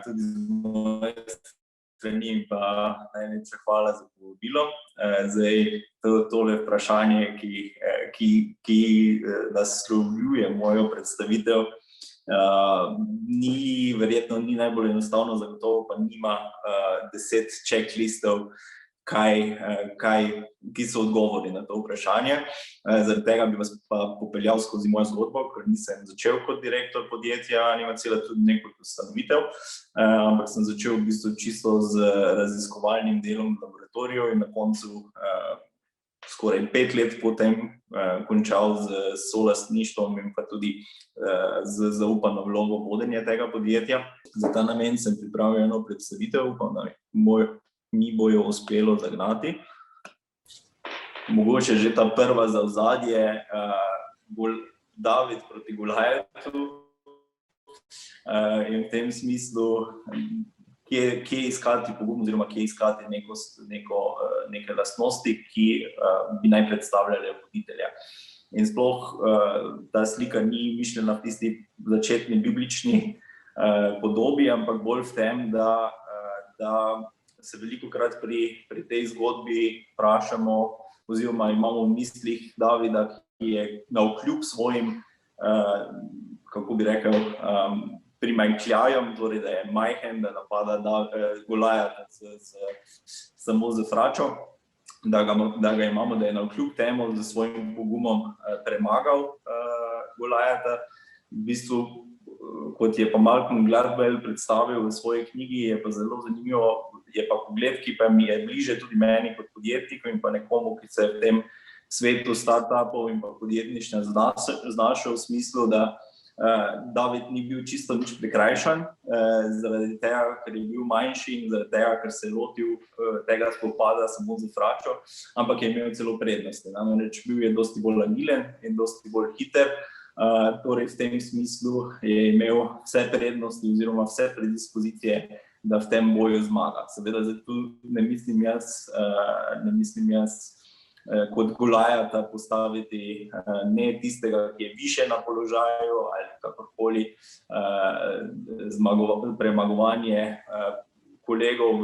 tudi z moje strani in pa najlepša hvala za povabilo. Zdaj, tole vprašanje, ki naslovljuje mojo predstavitev, verjetno ni najbolj enostavno, zagotovo pa nima 10 checklistov, ki so odgovori na to vprašanje. Zaradi tega bi vas pa popeljal skozi mojo zgodbo, ker nisem začel kot direktor podjetja Animacela, tudi ne kot ustanovitelj, ampak sem začel v bistvu čisto z raziskovalnim delom v laboratoriju in na koncu skoraj 5 let potem končal z solastništvom in pa tudi z zaupano vlogo vodenja tega podjetja. Za ta namen sem pripravil eno predstavitev, upam, da mi bojo uspelo zagnati. Mogoče že ta prva za ozadje, David proti Goliatu, in v tem smislu, kje iskati pogum oziroma kje iskati neke lastnosti, ki bi naj predstavljale voditelja. In sploh ta slika ni mišljena v tisti začetni biblični podobi, ampak bolj v tem, da se velikokrat pri tej zgodbi vprašamo oziroma imamo v mislih Davida, ki je navkljub svojim, kako bi rekel, primanjkljajem, torej da je majhen, da napada Golajata samo z fračo, da ga imamo, da je navkljub temu z svojim pogumom premagal Golajata. V bistvu, kot je pa Malcolm Gladwell predstavil v svoji knjigi, je pa zelo zanimivo, je pa pogled, ki pa mi je bliže tudi meni kot podjetniku in pa nekomu, ki se v tem svetu startupov in pa podjetništva znašel v smislu, da David ni bil čisto nič prikrajšan, zaradi tega, ker je bil manjši in zaradi tega, ker se je lotil tega spopada samo z fračo, ampak je imel celo prednosti. Namreč bil je dosti bolj agilen in dosti bolj hiter, torej v tem smislu je imel vse prednosti oziroma vse predispozicije, da v tem boju zmaga. Seveda tu ne mislim jaz kot Golajata postaviti ne tistega, ki je više na položaju ali kakorkoli premagovanje kolegov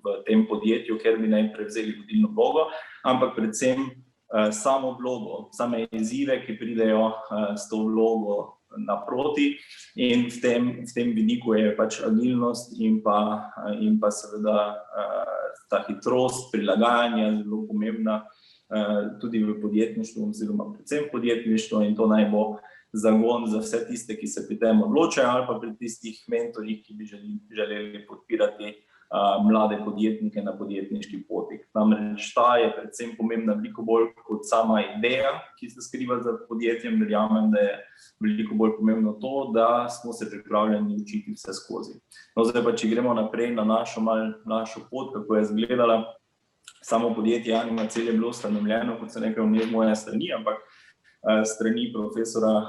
v tem podjetju, ker bi naj prevzeli vodilno vlogo, ampak predvsem samo vlogo, same izzive, ki pridejo s to vlogo naproti, in v tem vidiku je pač agilnost in pa seveda ta hitrost prilagajanja zelo pomembna tudi v podjetništvu oziroma predvsem podjetništvu, in to naj bo zagon za vse tiste, ki se pri tem odločajo, ali pa pri tistih mentorjih, ki bi želeli podpirati mlade podjetnike na podjetniški poti. Namreč ta je predvsem pomembna veliko bolj kot sama ideja, ki se skriva za podjetjem. Verjamem, da je veliko bolj pomembno to, da smo se pripravljeni učiti vse skozi. No, zdaj pa, če gremo naprej na našo pot, kako je izgledala. Samo podjetje Animacel je bilo ustanovljeno, kot sem rekel, ne z moje strani, ampak strani profesora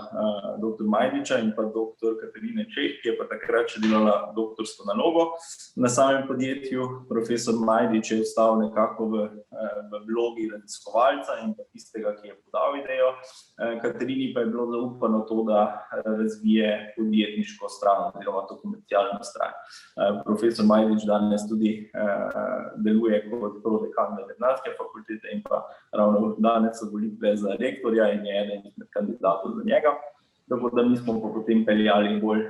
dr. Majdiča in pa dr. Katarine Čeh, ki je pa takrat še delala doktorsko nalogo na samem podjetju. Profesor Majdič je ostal nekako v vlogi raziskovalca in pa tistega, ki je podal idejo. Katarini pa je bilo zaupano to, da razvije podjetniško stran oziroma to komercialno stran. Profesor Majdič danes tudi deluje kot prodekan veterinarske fakultete in pa ravno danes so volitve za rektorja in je eden izmed kandidatov za njega. Tako da mi smo pa potem peljali bolj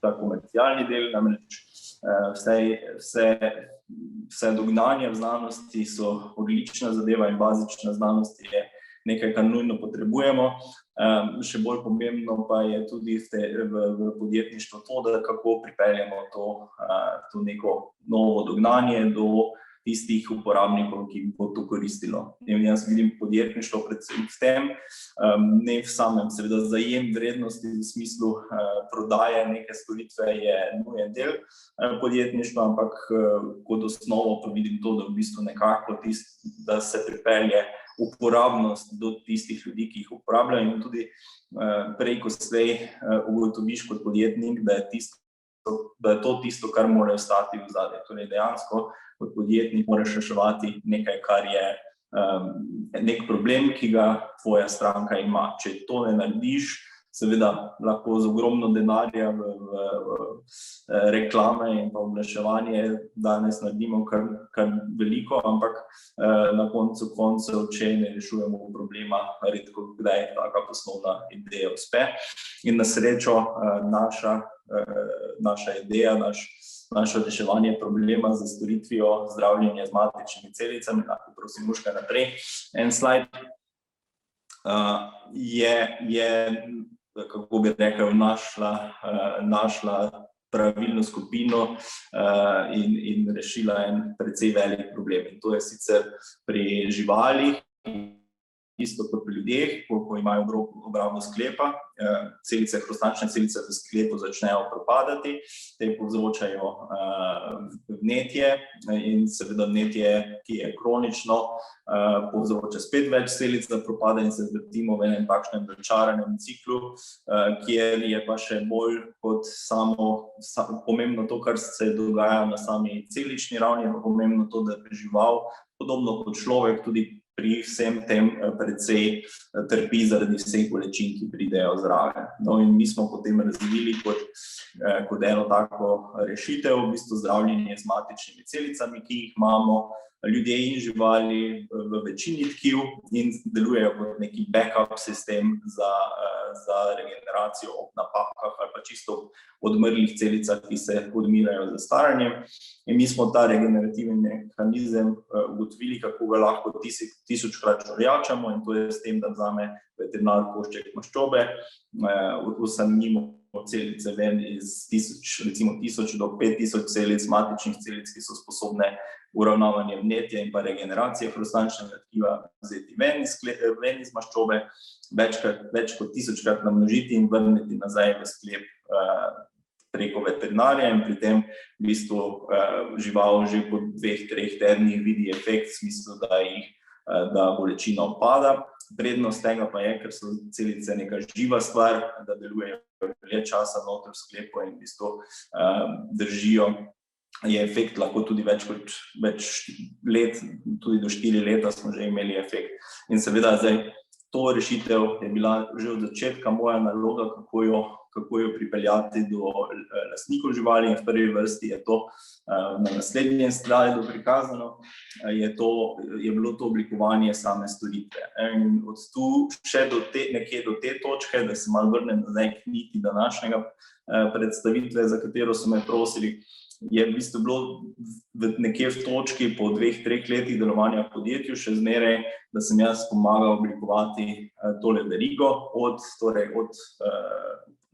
ta komercialni del, namreč vse dognanja v znanosti so odlična zadeva in bazična znanost je nekaj, kar nujno potrebujemo. Še bolj pomembno pa je tudi v podjetništvu to, da kako pripeljemo to neko novo dognanje do tistih uporabnikov, ki jim bo to koristilo. In jaz vidim podjetništvo predvsem v tem, ne v samem, seveda zajem vrednosti v smislu prodaje neke storitve je nujen del podjetništva, ampak kot osnovo pa vidim to, da v bistvu nekako da se pripelje uporabnost do tistih ljudi, ki jih uporabljajo, in tudi prej, ko slej ugotoviš kot podjetnik, da je to tisto, kar mora ostati v zadje. Torej dejansko kot podjetnik moraš reševati nekaj, kar je nek problem, ki ga tvoja stranka ima. Če to ne narediš, seveda lahko z ogromno denarja v reklame in pa oglaševanje danes naredimo kar veliko, ampak na koncu koncev, če ne rešujemo problema, redko kdaj taka poslovna ideja uspe. In na srečo naša ideja, naše reševanje problema za storitvijo zdravljenja z matičnimi celicami, lahko prosim Urška naprej, en slajd, je, kako bi rekel, našla pravilno skupino in rešila en precej velik problem. In to je sicer pri živalih, isto kot pri ljudeh, ko imajo obrambno sklepa, celice, hrustančne celice v sklepu začnejo propadati, te povzročajo vnetje in seveda vnetje, ki je kronično, povzroča spet več celic, da propada in se vrtimo v enem takšnem začaranem ciklu, kjer je pa še bolj kot pomembno to, kar se dogaja na sami celični ravni, je pa pomembno to, da je žival, podobno kot človek, tudi pri vsem tem precej trpi zaradi vseh bolečin, ki pridejo zraven. No, in mi smo potem razvili kot eno tako rešitev, v bistvu zdravljenje z matičnimi celicami, ki jih imamo ljudje in živali v večini tkiv in delujejo kot neki backup sistem za regeneracijo ob napakah ali pa čisto odmrlih celicah, ki se odmirajo z staranjem. In mi smo ta regenerativni mehanizem ugotovili, kako ga lahko 1000-krat čorjačamo, in to je s tem, da vzame veterinar košček maščobe, osamimo celice ven iz recimo 1000 do 5000 celic, matičnih celic, ki so sposobne uravnavanje vnetja in pa regeneracije hrustančnega tkiva vzeti ven iz maščobe, več kot 1000-krat namnožiti in vrniti nazaj v sklep preko veterinarja, in pri tem v bistvu žival že po 2-3 tednih vidi efekt, v smislu, da bolečina upada. Prednost tega pa je, ker so celice neka živa stvar, da delujejo dlje časa noter v sklepu in v bistvu držijo, je efekt lahko tudi več let, tudi do 4 leta smo že imeli efekt. In seveda zdaj to rešitev je bila že od začetka moja naloga, kako jo pripeljati do lastnikov živali, in v prvi vrsti je to na naslednjem slajdu prikazano, je bilo to oblikovanje same storitve. In od tu še nekje do te točke, da se malo vrnem nazaj k niti današnjega predstavitve, za katero so me prosili, je v bistvu bilo nekje v točki po 2-3 letih delovanja v podjetju še zmeraj, da sem jaz pomagal oblikovati tole verigo od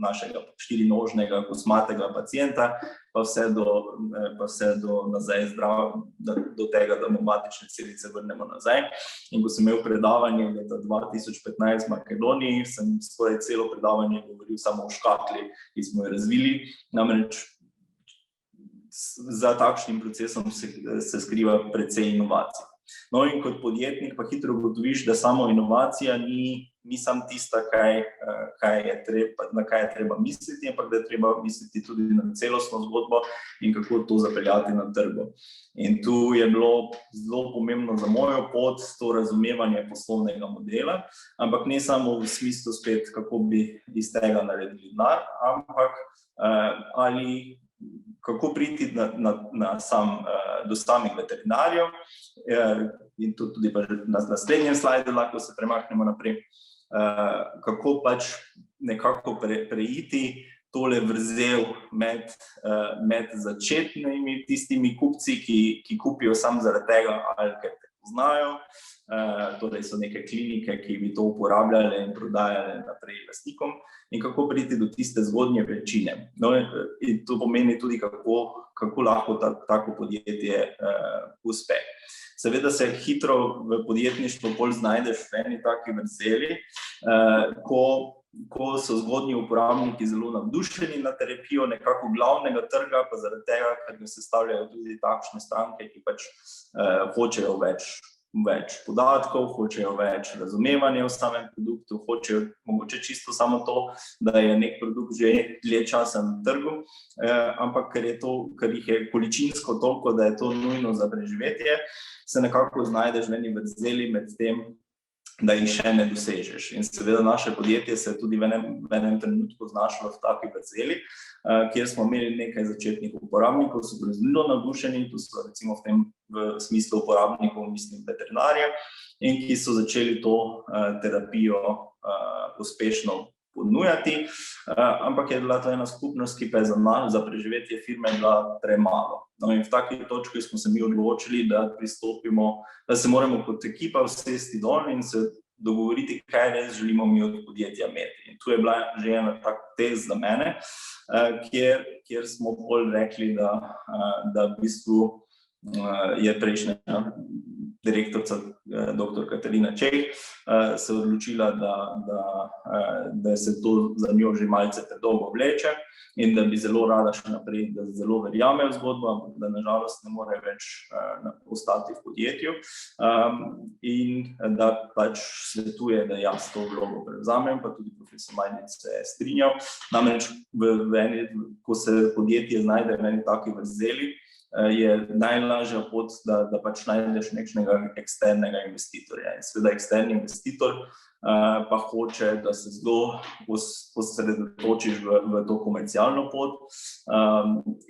našega 4-nožnega kosmatega pacienta, pa vse do nazaj do tega, da mu matične celice vrnemo nazaj. In ko sem imel predavanje leta 2015 v Makedoniji, sem skoraj celo predavanje govoril samo o škatli, ki smo jo razvili, namreč za takšnim procesom se skriva precej inovacij. No, in kot podjetnik pa hitro ugotoviš, da samo inovacija ni samo tista, na kaj je treba misliti, ampak da je treba misliti tudi na celostno zgodbo in kako to zapeljati na trgu. In tu je bilo zelo pomembno za mojo pot to razumevanje poslovnega modela, ampak ne samo v smislu spet, kako bi iz tega naredili denar, ampak kako priti do samih veterinarjev, in tudi na naslednjem slajdu lahko se premaknemo naprej, kako pač nekako preiti tole vrzel med začetnimi tistimi kupci, ki kupijo samo zaradi tega, ali ker te poznajo, torej so neke klinike, ki bi to uporabljale in prodajale naprej lastnikom, in kako priti do tiste zgodnje večine. No, in to pomeni tudi, kako lahko tako podjetje uspe. Seveda se hitro v podjetništvu bolj znajdeš v eni taki vrzeli, ko so zgodnji uporabniki zelo navdušeni na terapijo nekako glavnega trga, pa zaradi tega, ker ga sestavljajo tudi takšne stranke, ki pač hočejo več podatkov, hočejo več razumevanja v samem produktu, hočejo mogoče čisto samo to, da je nek produkt že dlje časa na trgu, ampak ker jih je količinsko toliko, da je to nujno za preživetje, se nekako znajdeš v eni vrzeli med tem, da jih še ne dosežeš. In seveda naše podjetje se je tudi v enem trenutku znašlo v taki vrzeli, kjer smo imeli nekaj začetnih uporabnikov, so bili zelo navdušeni, tu so recimo v smislu uporabnikov, mislim, veterinarje, in ki so začeli to terapijo uspešno ponujati, ampak je bila to ena skupnost, ki pa je za preživetje firme bila premalo. No, in v taki točki smo se mi odločili, da pristopimo, da se moramo kot ekipa sesti dol in se dogovoriti, kaj res želimo mi od podjetja imeti. In tu je bila že ena tak test za mene, kjer smo bolj rekli, da v bistvu je prejšnja direktorica dr. Katarina Čeh se odločila, da se to za njo že malce predolgo vleče in da bi zelo rada še naprej, da zelo verjame v zgodbo, ampak da nažalost ne more več ostati v podjetju in da pač svetuje, da jaz to vlogo prevzamem, pa tudi profesor Majnic se je strinjal. Namreč, ko se podjetje znajde v eni taki vrzeli, je najlažja pot, da pač najdeš nekšnega eksternega investitorja. In seveda eksterni investitor pa hoče, da se zelo osredotočiš v to komercialno pot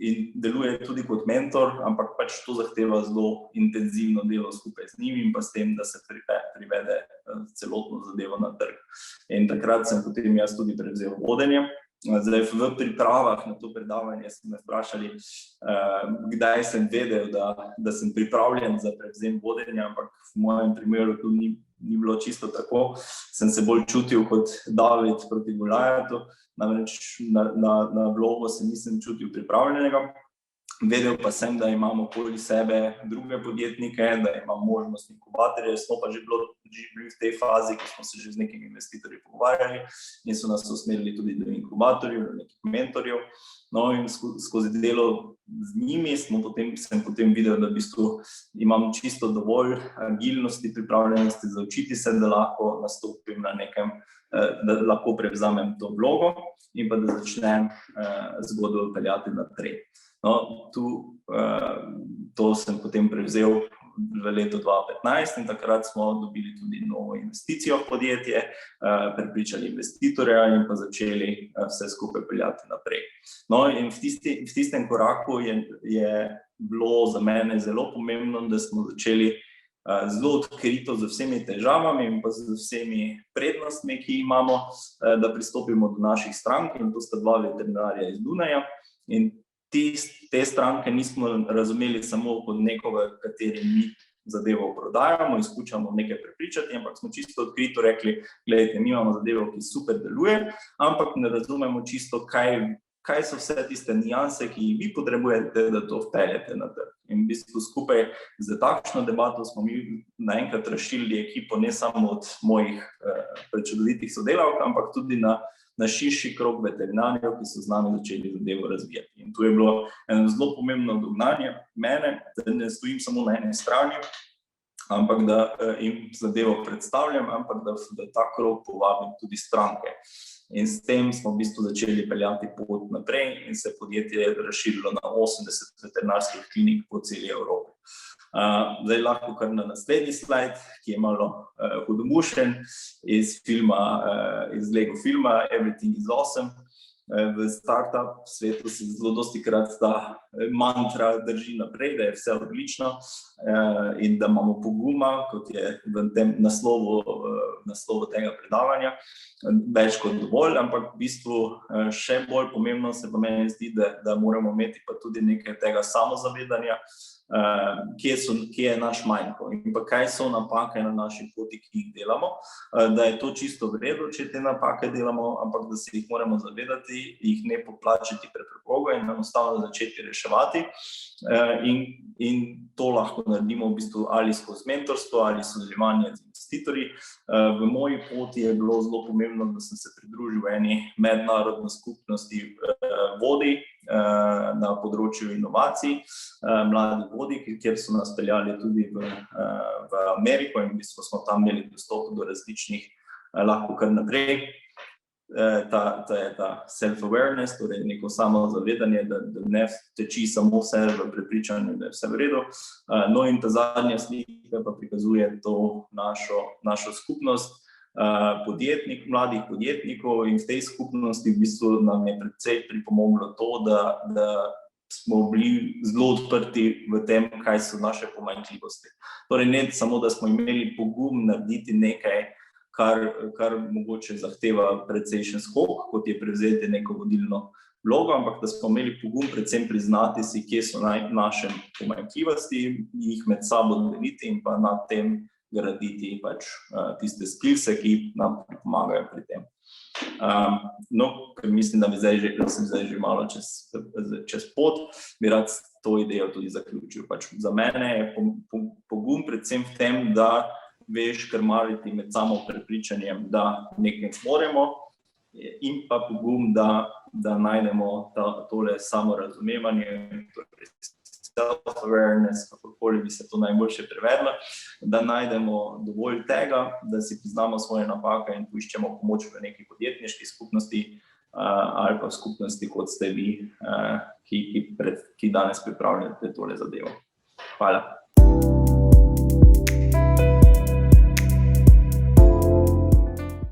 in deluje tudi kot mentor, ampak pač to zahteva zelo intenzivno delo skupaj z njim in pa s tem, da se privede celotno zadevo na trg. In takrat sem potem jaz tudi prevzel vodenje. Zdaj, v pripravah na to predavanje so me vprašali, kdaj sem vedel, da sem pripravljen za prevzem vodenja, ampak v mojem primeru to ni bilo čisto tako. Sem se bolj čutil kot David proti Golijatu, namreč na vlogo se nisem čutil pripravljenega. Vedel pa sem, da imam okoli sebe druge podjetnike, da imam možnost inkubatorja, smo pa že bili v tej fazi, ko smo se že z nekimi investitorji pogovarjali in so nas usmerili tudi do inkubatorjev, do nekih mentorjev. No in skozi delo z njimi sem potem videl, da v bistvu imam čisto dovolj agilnosti, pripravljenosti zaučiti se, da lahko nastopim na nekem, da lahko prevzamem to vlogo in pa da začnem zgodbo peljati naprej. No, to sem potem prevzel v letu 2015 in takrat smo dobili tudi novo investicijo v podjetje, prepričali investitorja in pa začeli vse skupaj peljati naprej. No, in v tistem koraku je bilo za mene zelo pomembno, da smo začeli zelo odkrito z vsemi težavami in pa z vsemi prednostmi, ki jih imamo, da pristopimo do naših strank, in to sta dva veterinarja iz Dunaja. In te stranke nismo razumeli samo kot nekoga, kateri mi zadevo prodajamo in skušamo nekaj prepričati, ampak smo čisto odkrito rekli, gledajte, mi imamo zadevo, ki super deluje, ampak ne razumemo čisto, kaj so vse tiste nianse, ki jih vi potrebujete, da to vpeljete na trg. In v bistvu skupaj z takšno debato smo mi naenkrat razširili ekipo ne samo od mojih prečudovitih sodelavk, ampak tudi na širši krog veterinarjev, ki so z nami začeli zadevo razvijati. In tu je bilo eno zelo pomembno dognanje mene, da ne stojim samo na eni strani, ampak da jim zadevo predstavljam, ampak da ta krog povabim tudi stranke. In s tem smo v bistvu začeli peljati pot naprej in se podjetje razširilo na 80 veterinarskih klinik po celi Evropi. Zdaj lahko kar na naslednji slajd, ki je malo hudomušen, iz Lego filma Everything is Awesome. V startup svetu se zelo dostikrat ta mantra drži naprej, da je vse odlično in da imamo poguma, kot je v tem naslovu tega predavanja, več kot dovolj, ampak v bistvu še bolj pomembno se pa meni zdi, da moramo imeti pa tudi nekaj tega samozavedanja, kje je naš manjko in pa kaj so napake na naši poti, ki jih delamo, da je to čisto v redu, če te napake delamo, ampak da se jih moramo zavedati, jih ne poplačati preprogo in enostavno začeti reševati. In to lahko naredimo v bistvu ali skozi mentorstvo ali sodelovanje z investitorji. V moji poti je bilo zelo pomembno, da sem se pridružil eni mednarodni skupnosti vodij na področju inovacij, mladih vodij, kjer so nas peljali tudi v Ameriko in v bistvu smo tam imeli dostop do različnih, lahko kar naprej, ta self-awareness, torej neko samozavedanje, da ne teči samo vse v prepričanju, da je vse v redu. No in ta zadnja slika pa prikazuje to našo skupnost mladih podjetnikov in v tej skupnosti v bistvu nam je precej pripomoglo to, da smo bili zelo odprti v tem, kaj so naše pomanjkljivosti. Torej ne samo, da smo imeli pogum narediti nekaj, kar mogoče zahteva precejšen skok, kot je prevzeti neko vodilno vlogo, ampak da smo imeli pogum predvsem priznati si, kje so naše pomanjkljivosti, jih med sabo deliti in pa na tem graditi pač tiste skillse, ki nam pomagajo pri tem. No, ker mislim, da sem zdaj že malo čez pot, bi rad to idejo tudi zaključil. Pač za mene je pogum predvsem v tem, da veš krmariti med samo prepričanjem, da nekaj zmoremo in pa pogum, da najdemo tole samorazumevanje, torej self-awareness, kakorkoli bi se to najboljše prevedlo, da najdemo dovolj tega, da si priznamo svoje napake in poiščemo pomoč v neki podjetniški skupnosti ali pa v skupnosti, kot ste vi, ki danes pripravljate tole zadevo. Hvala.